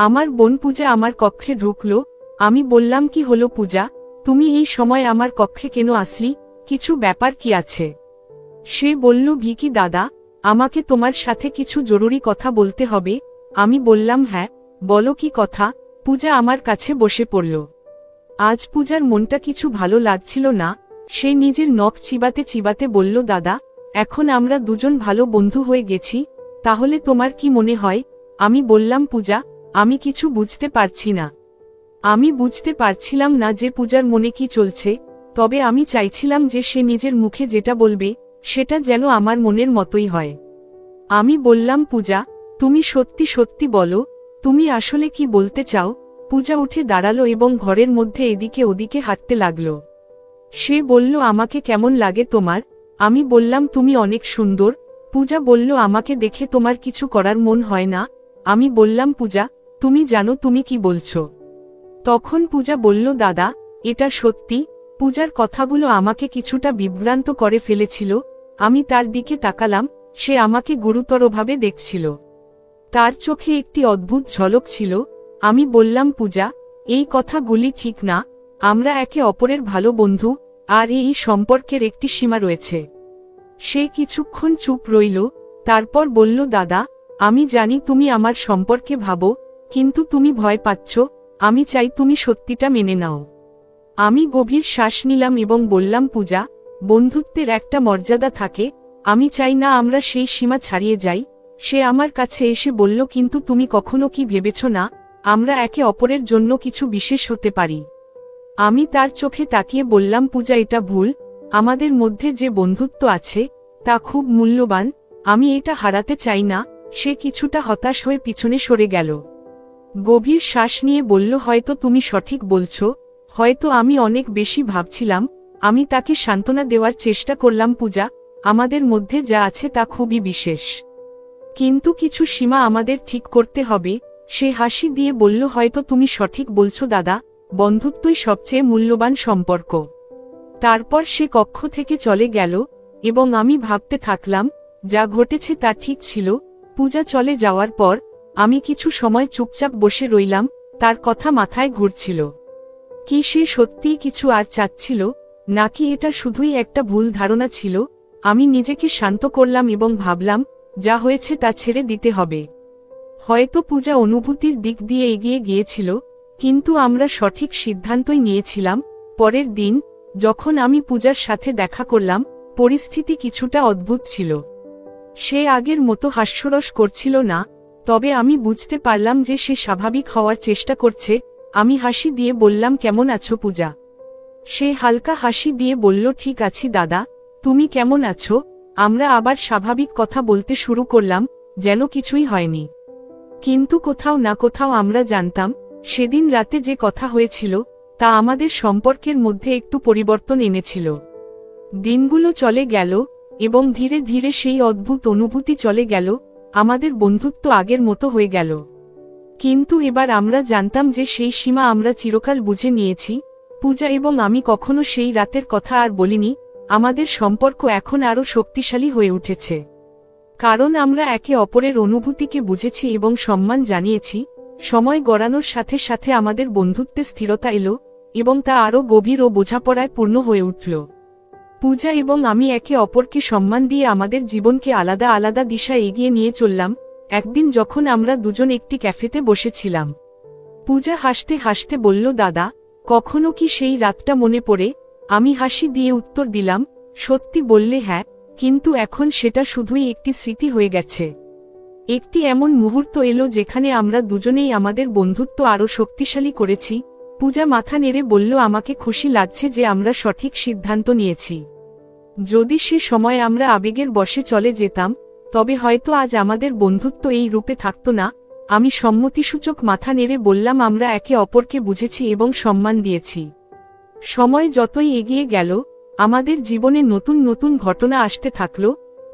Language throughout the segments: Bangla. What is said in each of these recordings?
আমার বোন পূজা আমার কক্ষে ঢুকলো। আমি বললাম, কি হলো পূজা, তুমি এই সময় আমার কক্ষে কেন আসলি, কিছু ব্যাপার কি আছে? সে বলল, ভিকি দাদা, আমাকে তোমার সাথে কিছু জরুরি কথা বলতে হবে। আমি বললাম, হ্যাঁ বলো, কি কথা? পূজা আমার কাছে বসে পড়ল। আজ পূজার মনটা কিছু ভালো লাগছিল না। সে নিজের নখ চিবাতে চিবাতে বলল, দাদা, এখন আমরা দুজন ভালো বন্ধু হয়ে গেছি, তাহলে তোমার কি মনে হয়? আমি বললাম, পূজা, আমি কিছু বুঝতে পারছি না। আমি বুঝতে পারছিলাম না যে পূজার মনে কি চলছে, তবে আমি চাইছিলাম যে সে নিজের মুখে যেটা বলবে সেটা যেন আমার মনের মতোই হয়। আমি বললাম, পূজা, তুমি সত্যি সত্যি বলো, তুমি আসলে কি বলতে চাও? পূজা উঠে দাঁড়ালো এবং ঘরের মধ্যে এদিকে ওদিকে হাঁটতে লাগলো। সে বলল, আমাকে কেমন লাগে তোমার? আমি বললাম, তুমি অনেক সুন্দর। পূজা বলল, আমাকে দেখে তোমার কিছু করার মন হয় না? আমি বললাম, পূজা, তুমি জানো তুমি কি বলছো? তখন পূজা বলল, দাদা, এটা সত্যি। পূজার কথাগুলো আমাকে কিছুটা বিভ্রান্ত করে ফেলেছিল। আমি তার দিকে তাকালাম, সে আমাকে গুরুতরভাবে দেখছিল। তার চোখে একটি অদ্ভুত ঝলক ছিল। আমি বললাম, পূজা, এই কথাগুলি ঠিক না। আমরা একে অপরের ভালো বন্ধু, আর এই সম্পর্কের একটি সীমা রয়েছে। সে কিছুক্ষণ চুপ রইল, তারপর বলল, দাদা, আমি জানি তুমি আমার সম্পর্কে ভাবো, কিন্তু তুমি ভয় পাচ্ছ। আমি চাই তুমি সত্যিটা মেনে নাও। আমি গভীর শ্বাস নিলাম এবং বললাম, পূজা, বন্ধুত্বের একটা মর্যাদা থাকে, আমি চাই না আমরা সেই সীমা ছাড়িয়ে যাই। সে আমার কাছে এসে বলল, কিন্তু তুমি কখনো কি ভেবেছ না আমরা একে অপরের জন্য কিছু বিশেষ হতে পারি? আমি তার চোখে তাকিয়ে বললাম, পূজা, এটা ভুল। আমাদের মধ্যে যে বন্ধুত্ব আছে তা খুব মূল্যবান, আমি এটা হারাতে চাই না। সে কিছুটা হতাশ হয়ে পিছনে সরে গেল। গভীর শ্বাস নিয়ে বলল, হয়তো তুমি সঠিক বলছো, হয়তো আমি অনেক বেশি ভাবছিলাম। আমি তাকে সান্ত্বনা দেওয়ার চেষ্টা করলাম, পূজা, আমাদের মধ্যে যা আছে তা খুবই বিশেষ, কিন্তু কিছু সীমা আমাদের ঠিক করতে হবে। সে হাসি দিয়ে বলল, হয়তো তুমি সঠিক বলছো দাদা, বন্ধুত্বই সবচেয়ে মূল্যবান সম্পর্ক। তারপর সে কক্ষ থেকে চলে গেল এবং আমি ভাবতে থাকলাম, যা ঘটেছে তা ঠিক ছিল। পূজা চলে যাওয়ার পর আমি কিছু সময় চুপচাপ বসে রইলাম। তার কথা মাথায় ঘুরছিল। কি সে সত্যিই কিছু আর চাচ্ছিল, নাকি এটা শুধুই একটা ভুল ধারণা ছিল? আমি নিজেকে শান্ত করলাম এবং ভাবলাম, যা হয়েছে তা ছেড়ে দিতে হবে। হয়তো পূজা অনুভূতির দিক দিয়ে এগিয়ে গিয়েছিল, কিন্তু আমরা সঠিক সিদ্ধান্তই নিয়েছিলাম। পরের দিন যখন আমি পূজার সাথে দেখা করলাম, পরিস্থিতি কিছুটা অদ্ভুত ছিল। সে আগের মতো হাস্যরস করছিল না, তবে আমি বুঝতে পারলাম যে সে স্বাভাবিক হওয়ার চেষ্টা করছে। আমি হাসি দিয়ে বললাম, কেমন আছো পূজা? সে হালকা হাসি দিয়ে বলল, ঠিক আছি দাদা, তুমি কেমন আছো? আমরা আবার স্বাভাবিক কথা বলতে শুরু করলাম, যেন কিছুই হয়নি। কিন্তু কোথাও না কোথাও আমরা জানতাম, সেদিন রাতে যে কথা হয়েছিল তা আমাদের সম্পর্কের মধ্যে একটু পরিবর্তন এনেছিল। দিনগুলো চলে গেল এবং ধীরে ধীরে সেই অদ্ভুত অনুভূতি চলে গেল। আমাদের বন্ধুত্ব আগের মতো হয়ে গেল, কিন্তু এবার আমরা জানতাম যে সেই সীমা আমরা চিরকাল বুঝে নিয়েছি। পূজা এবং আমি কখনো সেই রাতের কথা আর বলিনি। আমাদের সম্পর্ক এখন আরও শক্তিশালী হয়ে উঠেছে, কারণ আমরা একে অপরের অনুভূতিকে বুঝেছি এবং সম্মান জানিয়েছি। সময় গড়ানোর সাথে সাথে আমাদের বন্ধুত্বে স্থিরতা এলো এবং তা আরও গভীর ও বোঝাপড়ায় পূর্ণ হয়ে উঠল। পূজা এবং আমি একে অপরকে সম্মান দিয়ে আমাদের জীবনকে আলাদা আলাদা দিশায় এগিয়ে নিয়ে চললাম। একদিন যখন আমরা দুজন একটি ক্যাফেতে বসেছিলাম, পূজা হাসতে হাসতে বলল, দাদা, কখনো কি সেই রাতটা মনে পড়ে? আমি হাসি দিয়ে উত্তর দিলাম, সত্যি বললে হ্যাঁ, কিন্তু এখন সেটা শুধুই একটি স্মৃতি হয়ে গেছে। একটি এমন মুহূর্ত এলো যেখানে আমরা দুজনেই আমাদের বন্ধুত্ব আরও শক্তিশালী করেছি। পূজা মাথা নেড়ে বলল, আমাকে খুশি লাগছে যে আমরা সঠিক সিদ্ধান্ত নিয়েছি। যদি সে সময় আমরা আবেগের বশে চলে যেতাম, তবে হয়তো আজ আমাদের বন্ধুত্ব এই রূপে থাকত না। আমি সম্মতিসূচক মাথা নেড়ে বললাম, আমরা একে অপরকে বুঝেছি এবং সম্মান দিয়েছি। সময় যতই এগিয়ে গেল, আমাদের জীবনে নতুন নতুন ঘটনা আসতে থাকল।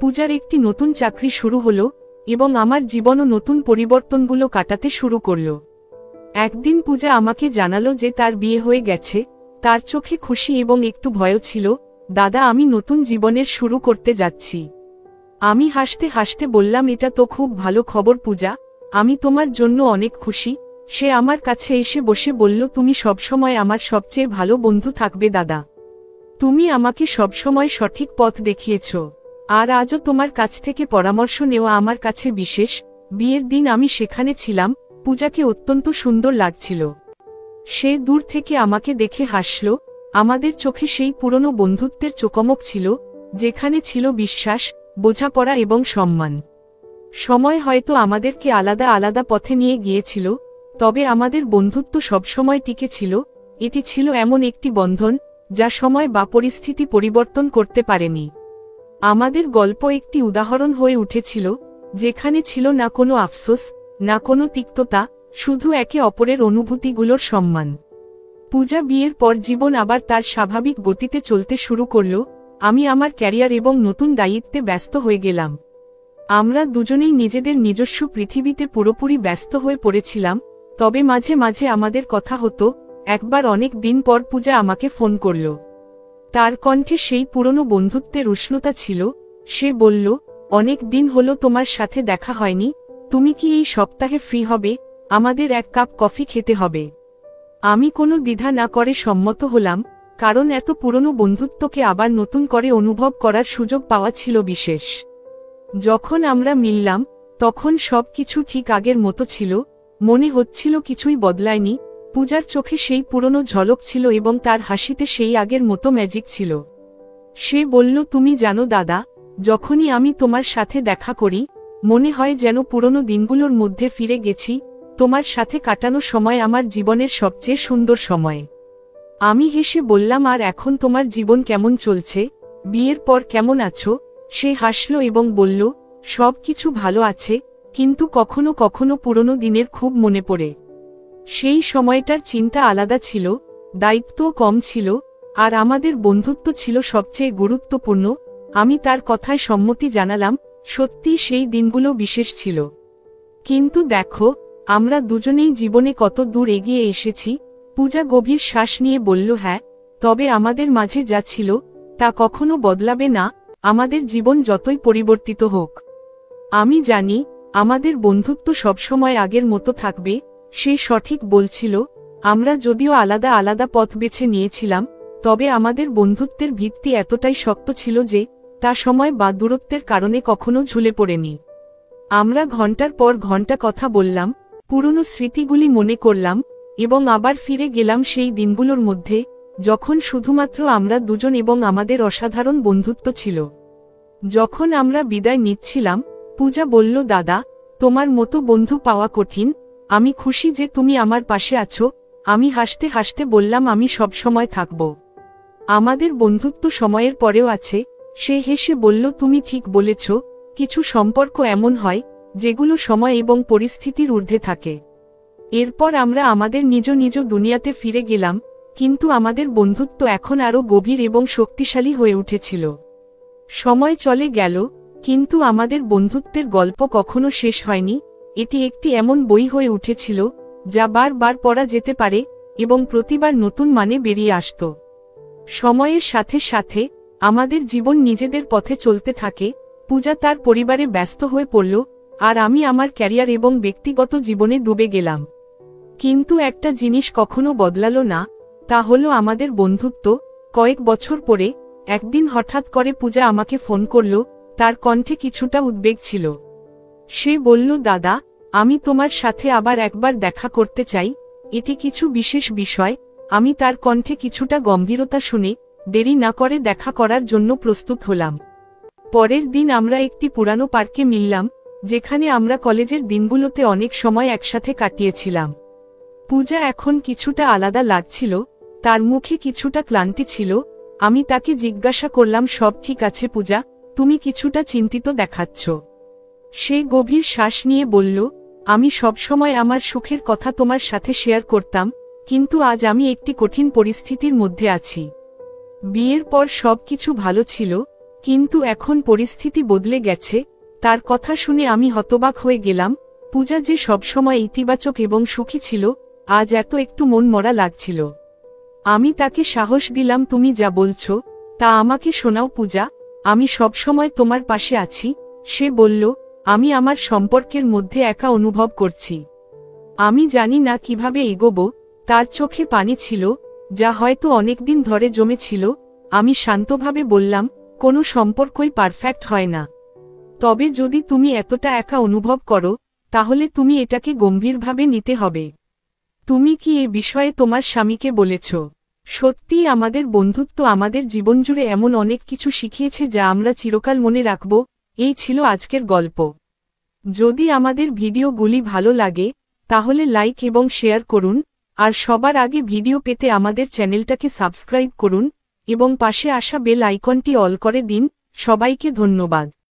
পূজার একটি নতুন চাকরি শুরু হলো এবং আমার জীবনও নতুন পরিবর্তনগুলো কাটাতে শুরু করল। একদিন পূজা আমাকে জানালো যে তার বিয়ে হয়ে গেছে। তার চোখে খুশি এবং একটু ভয়ও ছিল। দাদা, আমি নতুন জীবনের শুরু করতে যাচ্ছি। আমি হাসতে হাসতে বললাম, এটা তো খুব ভালো খবর পূজা, আমি তোমার জন্য অনেক খুশি। সে আমার কাছে এসে বসে বলল, তুমি সবসময় আমার সবচেয়ে ভালো বন্ধু থাকবে দাদা। তুমি আমাকে সবসময় সঠিক পথ দেখিয়েছ, আর আজও তোমার কাছ থেকে পরামর্শ নেওয়া আমার কাছে বিশেষ। বিয়ের দিন আমি সেখানে ছিলাম, পূজাকে অত্যন্ত সুন্দর লাগছিল। সে দূর থেকে আমাকে দেখে হাসল। আমাদের চোখে সেই পুরনো বন্ধুত্বের চোখমক ছিল, যেখানে ছিল বিশ্বাস, বোঝাপড়া এবং সম্মান। সময় হয়তো আমাদেরকে আলাদা আলাদা পথে নিয়ে গিয়েছিল, তবে আমাদের বন্ধুত্ব সবসময় টিকে ছিল। এটি ছিল এমন একটি বন্ধন যা সময় বা পরিস্থিতি পরিবর্তন করতে পারেনি। আমাদের গল্প একটি উদাহরণ হয়ে উঠেছিল, যেখানে ছিল না কোনো আফসোস, না কোনো তিক্ততা, শুধু একে অপরের অনুভূতিগুলোর সম্মান। পূজা বিয়ের পর জীবন আবার তার স্বাভাবিক গতিতে চলতে শুরু করল। আমি আমার ক্যারিয়ার এবং নতুন দায়িত্বে ব্যস্ত হয়ে গেলাম। আমরা দুজনেই নিজেদের নিজস্ব পৃথিবীতে পুরোপুরি ব্যস্ত হয়ে পড়েছিলাম, তবে মাঝে মাঝে আমাদের কথা হতো। একবার অনেক দিন পর পূজা আমাকে ফোন করল। তার কণ্ঠে সেই পুরনো বন্ধুত্বের উষ্ণতা ছিল। সে বলল, অনেক দিন হলো তোমার সাথে দেখা হয়নি, তুমি কি এই সপ্তাহে ফ্রি হবে? আমাদের এক কাপ কফি খেতে হবে। আমি কোনো দ্বিধা না করে সম্মত হলাম, কারণ এত পুরনো বন্ধুত্বকে আবার নতুন করে অনুভব করার সুযোগ পাওয়া ছিল বিশেষ। যখন আমরা মিললাম, তখন সবকিছু ঠিক আগের মতো ছিল। মনে হচ্ছিল কিছুই বদলায়নি। পূজার চোখে সেই পুরনো ঝলক ছিল এবং তার হাসিতে সেই আগের মতো ম্যাজিক ছিল। সে বলল, তুমি জানো দাদা, যখনই আমি তোমার সাথে দেখা করি, মনে হয় যেন পুরনো দিনগুলোর মধ্যে ফিরে গেছি। তোমার সাথে কাটানো সময় আমার জীবনের সবচেয়ে সুন্দর সময়। আমি হেসে বললাম, আর এখন তোমার জীবন কেমন চলছে? বিয়ের পর কেমন আছো? সে হাসল এবং বলল, সব কিছু ভালো আছে, কিন্তু কখনো কখনো পুরনো দিনের খুব মনে পড়ে। সেই সময়টার চিন্তা আলাদা ছিল, দায়িত্বও কম ছিল, আর আমাদের বন্ধুত্ব ছিল সবচেয়ে গুরুত্বপূর্ণ। আমি তার কথায় সম্মতি জানালাম। সত্যি সেই দিনগুলো বিশেষ ছিল। কিন্তু দেখো, আমরা দুজনেই জীবনে কত দূর এগিয়ে এসেছি। পূজা গভীর শ্বাস নিয়ে বলল, হ্যাঁ, তবে আমাদের মাঝে যা ছিল তা কখনো বদলাবে না, আমাদের জীবন যতই পরিবর্তিত হোক। আমি জানি আমাদের বন্ধুত্ব সবসময় আগের মতো থাকবে। সে সঠিক বলছিল। আমরা যদিও আলাদা আলাদা পথ বেছে নিয়েছিলাম, তবে আমাদের বন্ধুত্বের ভিত্তি এতটাই শক্ত ছিল যে তা সময় বা দূরত্বের কারণে কখনো ঝুলে পড়েনি। আমরা ঘন্টার পর ঘন্টা কথা বললাম, পুরনো স্মৃতিগুলি মনে করলাম, এবং আবার ফিরে গেলাম সেই দিনগুলোর মধ্যে যখন শুধুমাত্র আমরা দুজন এবং আমাদের অসাধারণ বন্ধুত্ব ছিল। যখন আমরা বিদায় নিচ্ছিলাম, পূজা বলল, দাদা, তোমার মতো বন্ধু পাওয়া কঠিন। আমি খুশি যে তুমি আমার পাশে আছো। আমি হাসতে হাসতে বললাম, আমি সবসময় থাকব। আমাদের বন্ধুত্ব সময়ের পরেও আছে। সে হেসে বলল, তুমি ঠিক বলেছ, কিছু সম্পর্ক এমন হয় যেগুলো সময় এবং পরিস্থিতির ঊর্ধ্বে থাকে। এরপর আমরা আমাদের নিজ নিজ দুনিয়াতে ফিরে গেলাম, কিন্তু আমাদের বন্ধুত্ব এখন আরও গভীর এবং শক্তিশালী হয়ে উঠেছিল। সময় চলে গেল, কিন্তু আমাদের বন্ধুত্বের গল্প কখনো শেষ হয়নি। এটি একটি এমন বই হয়ে উঠেছিল যা বারবার পড়া যেতে পারে এবং প্রতিবার নতুন মানে বেরিয়ে আসত। সময়ের সাথে সাথে আমাদের জীবন নিজেদের পথে চলতে থাকে। পূজা তার পরিবারে ব্যস্ত হয়ে পড়ল, আর আমি আমার ক্যারিয়ার এবং ব্যক্তিগত জীবনে ডুবে গেলাম। কিন্তু একটা জিনিস কখনো বদলালো না, তা হলো আমাদের বন্ধুত্ব। কয়েক বছর পরে একদিন হঠাৎ করে পূজা আমাকে ফোন করল। তার কণ্ঠে কিছুটা উদ্বেগ ছিল। সে বলল, দাদা, আমি তোমার সাথে আবার একবার দেখা করতে চাই। এটি কিছু বিশেষ বিষয়। আমি তার কণ্ঠে কিছুটা গম্ভীরতা শুনে দেরি না করে দেখা করার জন্য প্রস্তুত হলাম। পরের দিন আমরা একটি পুরানো পার্কে মিললাম, যেখানে আমরা কলেজের দিনগুলোতে অনেক সময় একসাথে কাটিয়েছিলাম। পূজা এখন কিছুটা আলাদা লাগছিল, তার মুখে কিছুটা ক্লান্তি ছিল। আমি তাকে জিজ্ঞাসা করলাম, সব ঠিক আছে পূজা? তুমি কিছুটা চিন্তিত দেখাচ্ছ। সে গভীর শ্বাস নিয়ে বলল, আমি সবসময় আমার সুখের কথা তোমার সাথে শেয়ার করতাম, কিন্তু আজ আমি একটি কঠিন পরিস্থিতির মধ্যে আছি। বিয়ের পর সবকিছু ভালো ছিল, কিন্তু এখন পরিস্থিতি বদলে গেছে। তার কথা শুনে আমি হতবাক হয়ে গেলাম। পূজা যে সবসময় ইতিবাচক এবং সুখী ছিল, আজ এত একটু মন মরা লাগছিল। আমি তাকে সাহস দিলাম, তুমি যা বলছো তা আমাকে শোনাও পূজা, আমি সবসময় তোমার পাশে আছি। সে বলল, আমি আমার সম্পর্কের মধ্যে একা অনুভব করছি। আমি জানি না কিভাবে এগোবো। তার চোখে পানি ছিল, যা হয়তো অনেকদিন ধরে জমেছিল। আমি শান্তভাবে বললাম, কোনো সম্পর্কই পারফেক্ট হয় না। তবে যদি তুমি এতটা একা অনুভব করো, তাহলে তুমি এটাকে গম্ভীরভাবে নিতে হবে। তুমি কি এ বিষয়ে তোমার স্বামীকে বলেছ? সত্যিই আমাদের বন্ধুত্ব আমাদের জীবনজুড়ে এমন অনেক কিছু শিখিয়েছে যা আমরা চিরকাল মনে রাখব। এই ছিল আজকের গল্প। যদি আমাদের ভিডিওগুলি ভালো লাগে, তাহলে লাইক এবং শেয়ার করুন, আর সবার আগে ভিডিও পেতে আমাদের চ্যানেলটাকে সাবস্ক্রাইব করুন, এবং পাশে আসা বেল আইকনটি অল করে দিন। সবাইকে ধন্যবাদ।